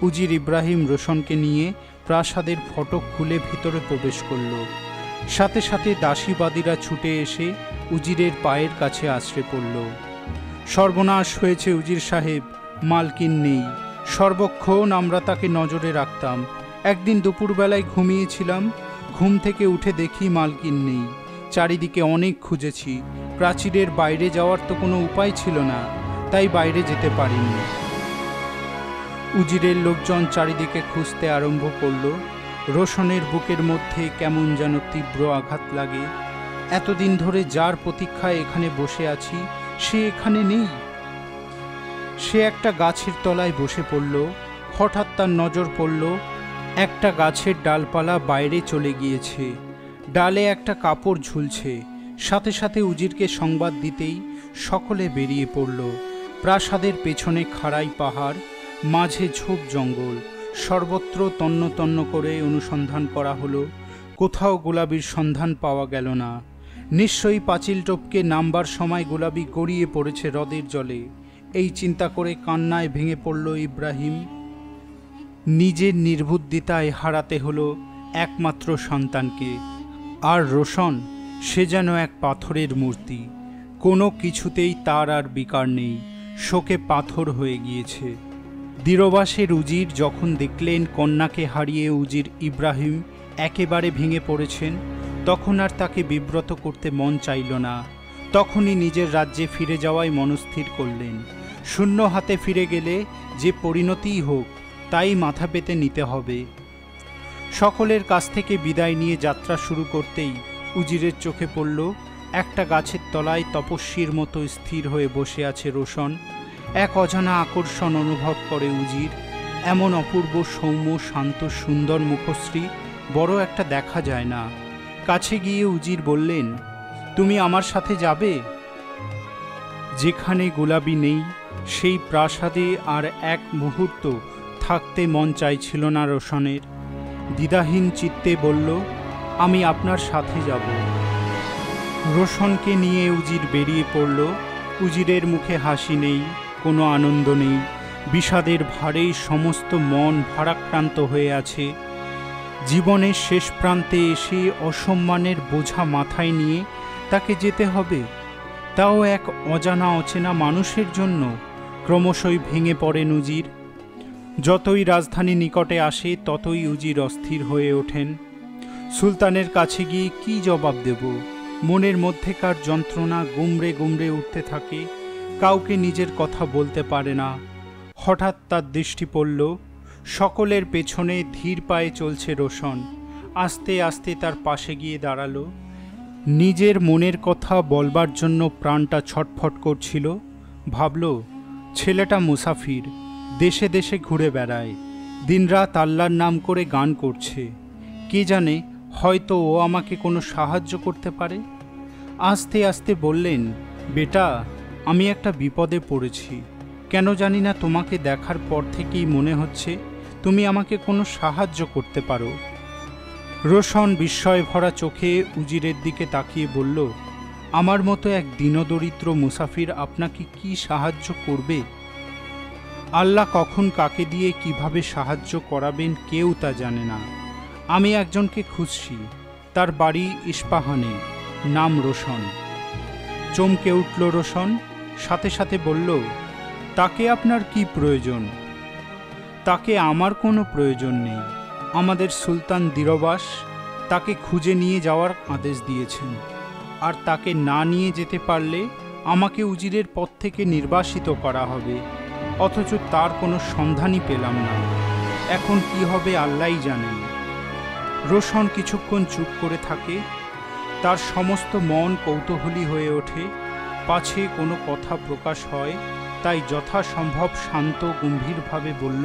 উজির ইব্রাহিম রোশনকে নিয়ে প্রাসাদের ফটক খুলে ভিতরে প্রবেশ করল। সাথে সাথে দাসীবাদীরা ছুটে এসে উজিরের পায়ের কাছে আছড়ে পড়ল। সর্বনাশ হয়েছে উজির সাহেব, মালকিন নেই। সর্বক্ষণ আমরা তাকে নজরে রাখতাম। একদিন দুপুরবেলায় ঘুমিয়েছিলাম, ঘুম থেকে উঠে দেখি মালকিন নেই। চারিদিকে অনেক খুঁজেছি, প্রাচীরের বাইরে যাওয়ার তো কোনো উপায় ছিল না, তাই বাইরে যেতে পারিনি। উজিরের লোকজন চারিদিকে খুঁজতে আরম্ভ করল। রোশনের বুকের মধ্যে কেমন যেন তীব্র আঘাত লাগে। এতদিন ধরে যার প্রতীক্ষায় এখানে বসে আছি সে এখানে নেই। সে একটা গাছের তলায় বসে পড়ল। হঠাৎ তার নজর পড়ল একটা গাছের ডালপালা বাইরে চলে গিয়েছে, ডালে একটা কাপড় ঝুলছে। সাথে সাথে উজিরকে সংবাদ দিতেই সকলে বেরিয়ে পড়ল। প্রাসাদের পেছনে খাড়াই পাহাড়, মাঝে ঝোপ জঙ্গল। সর্বত্র তন্ন তন্ন করে অনুসন্ধান করা হলো, কোথাও গোলাবির সন্ধান পাওয়া গেল না। নিশ্চয়ই পাঁচিল টপকে নামবার সময় গোলাবি গড়িয়ে পড়েছে হ্রদের জলে। এই চিন্তা করে কান্নায় ভেঙে পড়ল ইব্রাহিম। নিজের নির্বুদ্ধিতায় হারাতে হলো একমাত্র সন্তানকে। আর রোশন, সে যেন এক পাথরের মূর্তি। কোনো কিছুতেই তার আর বিকার নেই, শোকে পাথর হয়ে গিয়েছে। দিরবাসের উজির যখন দেখলেন কন্যাকে হারিয়ে উজির ইব্রাহিম একেবারে ভেঙে পড়েছেন, তখন আর তাকে বিব্রত করতে মন চাইল না। তখনই নিজের রাজ্যে ফিরে যাওয়াই মনস্থির করলেন। শূন্য হাতে ফিরে গেলে যে পরিণতিই হোক তাই মাথা পেতে নিতে হবে। সকলের কাছ থেকে বিদায় নিয়ে যাত্রা শুরু করতেই উজিরের চোখে পড়ল একটা গাছের তলায় তপস্বীর মতো স্থির হয়ে বসে আছে রোশন। এক অজানা আকর্ষণ অনুভব করে উজির। এমন অপূর্ব সৌম্য শান্ত সুন্দর মুখশ্রী বড় একটা দেখা যায় না। কাছে গিয়ে উজির বললেন, তুমি আমার সাথে যাবে? যেখানে গোলাবি নেই সেই প্রাসাদে আর এক মুহূর্ত থাকতে মন চাইছিল না রোশনের। দ্বিধাহীন চিত্তে বলল, আমি আপনার সাথে যাব। রোশনকে নিয়ে উজির বেরিয়ে পড়ল। উজিরের মুখে হাসি নেই, কোনো আনন্দ নেই। বিষাদের ভারেই সমস্ত মন ভারাক্রান্ত হয়ে আছে। জীবনের শেষ প্রান্তে এসে অসম্মানের বোঝা মাথায় নিয়ে তাকে যেতে হবে, তাও এক অজানা অচেনা মানুষের জন্য। ক্রমশই ভেঙে পড়েন উজির। যতই রাজধানী নিকটে আসে ততই উজির অস্থির হয়ে ওঠেন। সুলতানের কাছে গিয়ে কি জবাব দেব? মনের মধ্যেকার যন্ত্রণা গুমড়ে গুমড়ে উঠতে থাকে। কাউকে নিজের কথা বলতে পারে না। হঠাৎ তার দৃষ্টি পড়ল সকলের পেছনে ধীর পায়ে চলছে রোশন। আস্তে আস্তে তার পাশে গিয়ে দাঁড়ালো। নিজের মনের কথা বলবার জন্য প্রাণটা ছটফট করছিল। ভাবল, ছেলেটা মুসাফির, দেশে দেশে ঘুরে বেড়ায়, দিনরাত আল্লাহর নাম করে গান করছে। কে জানে, হয়তো ও আমাকে কোনো সাহায্য করতে পারে। আস্তে আস্তে বললেন, বেটা, আমি একটা বিপদে পড়েছি। কেন জানি না, তোমাকে দেখার পর থেকেই মনে হচ্ছে তুমি আমাকে কোনো সাহায্য করতে পারো। রোশন বিস্ময় ভরা চোখে উজিরের দিকে তাকিয়ে বলল, আমার মতো এক দীনদরিদ্র মুসাফির আপনাকে কি সাহায্য করবে? আল্লাহ কখন কাকে দিয়ে কিভাবে সাহায্য করাবেন কেউ তা জানে না। আমি একজনকে খুঁজছি, তার বাড়ি ইস্পাহানে, নাম রোশন। চমকে উঠল রোশন, সাথে সাথে বলল, তাকে আপনার কি প্রয়োজন? তাকে আমার কোনো প্রয়োজন নেই। আমাদের সুলতান দিরবাস তাকে খুঁজে নিয়ে যাওয়ার আদেশ দিয়েছেন, আর তাকে না নিয়ে যেতে পারলে আমাকে উজিরের পদ থেকে নির্বাসিত করা হবে। অথচ তার কোনো সন্ধানই পেলাম না। এখন কি হবে আল্লাহই জানেন। রোশন কিছুক্ষণ চুপ করে থাকে। তার সমস্ত মন কৌতূহলী হয়ে ওঠে, পাছে কোনো কথা প্রকাশ হয়। তাই যথাসম্ভব শান্ত গম্ভীরভাবে বলল,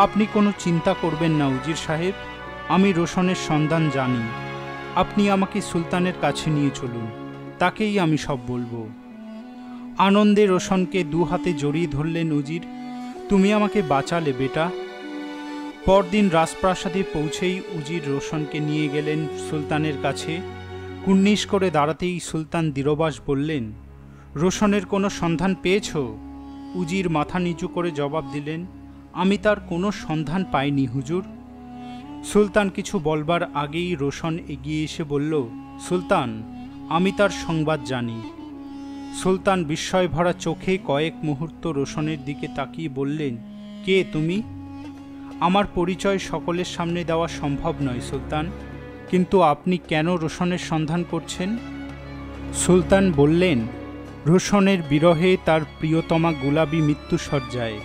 আপনি কোনো চিন্তা করবেন না উজির সাহেব, আমি রোশনের সন্ধান জানি। আপনি আমাকে সুলতানের কাছে নিয়ে চলুন, তাকেই আমি সব বলবো। আনন্দে রোশনকে দু হাতে জড়িয়ে ধরলেন উজির। তুমি আমাকে বাঁচালে বেটা। পরদিন রাজপ্রাসাদে পৌঁছেই উজির রোশনকে নিয়ে গেলেন সুলতানের কাছে। কুর্নিশ করে দাঁড়াতেই সুলতান দিরবাস বললেন, রোশনের কোনো সন্ধান পেয়েছ? উজির মাথা নিচু করে জবাব দিলেন, আমি তার কোনো সন্ধান পাইনি হুজুর। সুলতান কিছু বলবার আগেই রোশন এগিয়ে এসে বলল, সুলতান, আমি তার সংবাদ জানি। সুলতান বিস্ময় ভরা চোখে কয়েক মুহূর্ত রোশনের দিকে তাকিয়ে বললেন, কে তুমি? আমার পরিচয় সকলের সামনে দেওয়া সম্ভব নয় সুলতান, কিন্তু আপনি কেন রোশনের সন্ধান করছেন? সুলতান বললেন, রোশনের বিরহে তার প্রিয়তমা গুলাবী মৃত্যুসজ্জায়।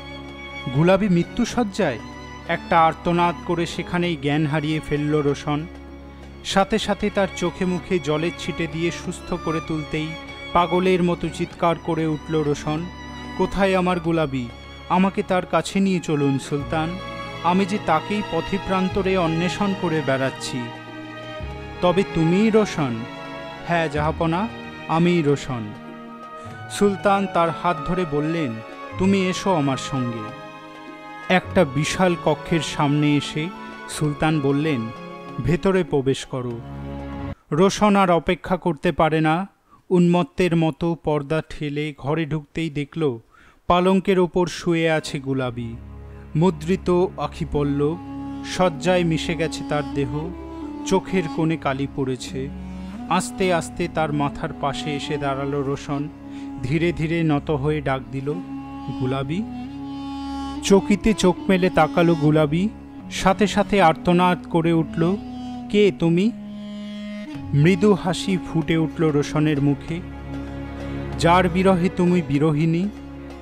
গুলাবী মৃত্যুসজ্জায়? একটা আর্তনাদ করে সেখানেই জ্ঞান হারিয়ে ফেলল রোশন। সাথে সাথে তার চোখে মুখে জলের ছিটে দিয়ে সুস্থ করে তুলতেই পাগলের মতো চিৎকার করে উঠল রোশন, কোথায় আমার গুলাবী? আমাকে তার কাছে নিয়ে চলুন সুলতান, আমি যে তাকেই পথিপ্রান্তরে অন্বেষণ করে বেড়াচ্ছি। তবে তুমিই রোশন? হ্যাঁ জাহাপনা, আমিই রোশন। সুলতান তার হাত ধরে বললেন, তুমি এসো আমার সঙ্গে। একটা বিশাল কক্ষের সামনে এসে সুলতান বললেন, ভেতরে প্রবেশ করো। রোশন আর অপেক্ষা করতে পারে না। উন্মত্তের মতো পর্দা ঠেলে ঘরে ঢুকতেই দেখল পালঙ্কের ওপর শুয়ে আছে গুলাবী, মুদ্রিত আখিপল্লব, শয্যায় মিশে গেছে তার দেহ, চোখের কোণে কালি পড়েছে। আস্তে আস্তে তার মাথার পাশে এসে দাঁড়ালো রোশন, ধীরে ধীরে নত হয়ে ডাক দিল, গুলাবী। চকিতে চোখ মেলে তাকালো গুলাবী, সাথে সাথে আর্তনাদ করে উঠল, কে তুমি? মৃদু হাসি ফুটে উঠল রোশনের মুখে। যার বিরহে তুমি বিরহিনী,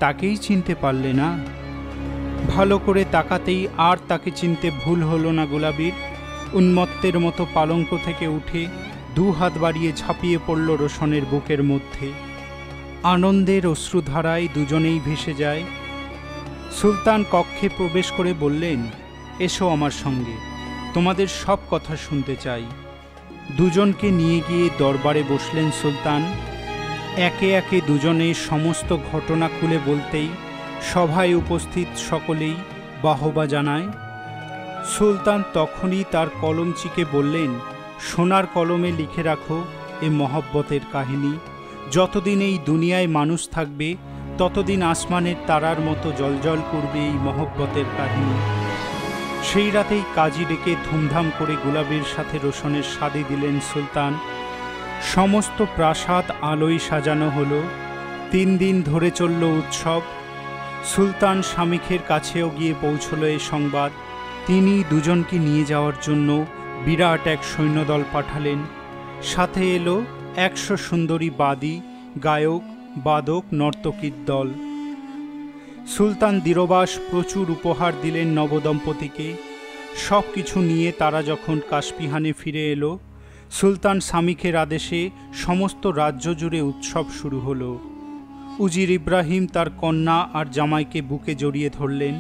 তাকেই চিনতে পারলে না? ভালো করে তাকাতেই আর তাকে চিনতে ভুল হলো না গুলাবীর। উন্মত্তের মতো পালঙ্ক থেকে উঠে দু হাত বাড়িয়ে ঝাঁপিয়ে পড়ল রোশনের বুকের মধ্যে। আনন্দের অশ্রুধারায় দুজনেই ভেসে যায়। সুলতান কক্ষে প্রবেশ করে বললেন, এসো আমার সঙ্গে, তোমাদের সব কথা শুনতে চাই। দুজনকে নিয়ে গিয়ে দরবারে বসলেন সুলতান। একে একে দুজনে সমস্ত ঘটনা খুলে বলতেই সভায় উপস্থিত সকলেই বাহবা জানায়। সুলতান তখনই তার কলমচিকে বললেন, সোনার কলমে লিখে রাখো এ মহব্বতের কাহিনী। যতদিন এই দুনিয়ায় মানুষ থাকবে ততদিন আসমানের তারার মতো জ্বলজ্বল করবে এই মহব্বতের কাহিনী। সেই রাতেই কাজী ডেকে ধুমধাম করে গুলাবীর সাথে রোশনের শাদী দিলেন সুলতান। সমস্ত প্রাসাদ আলোয় সাজানো হলো। 3 দিন ধরে চলল উৎসব। সুলতান শামিখের কাছেও গিয়ে পৌঁছল এই সংবাদ। তিনি দুজনকে নিয়ে যাওয়ার জন্য বিরাট এক সৈন্যদল পাঠালেন। সাথে এলো 100 সুন্দরী বাদী, গায়ক, বাদক, নর্তকীর দল। সুলতান দিরবাস প্রচুর উপহার দিলেন নবদম্পতিকে। সব কিছু নিয়ে তারা যখন কাশপিহানে ফিরে এলো, সুলতান শামিখের আদেশে সমস্ত রাজ্য জুড়ে উৎসব শুরু হলো। উজির ইব্রাহিম তার কন্যা আর জামাইকে বুকে জড়িয়ে ধরলেন।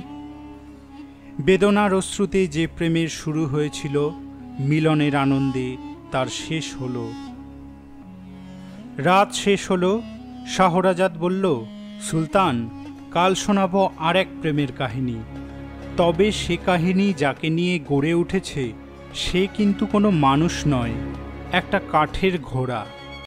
বেদনার অশ্রুতে যে প্রেমের শুরু হয়েছিল, মিলনের আনন্দে তার শেষ হলো। রাত শেষ হলো। শাহরাজাদ বলল, সুলতান, কাল শোনাবো আর এক প্রেমের কাহিনী। তবে সে কাহিনী যাকে নিয়ে গড়ে উঠেছে সে কিন্তু কোনো মানুষ নয়, একটা কাঠের ঘোড়া।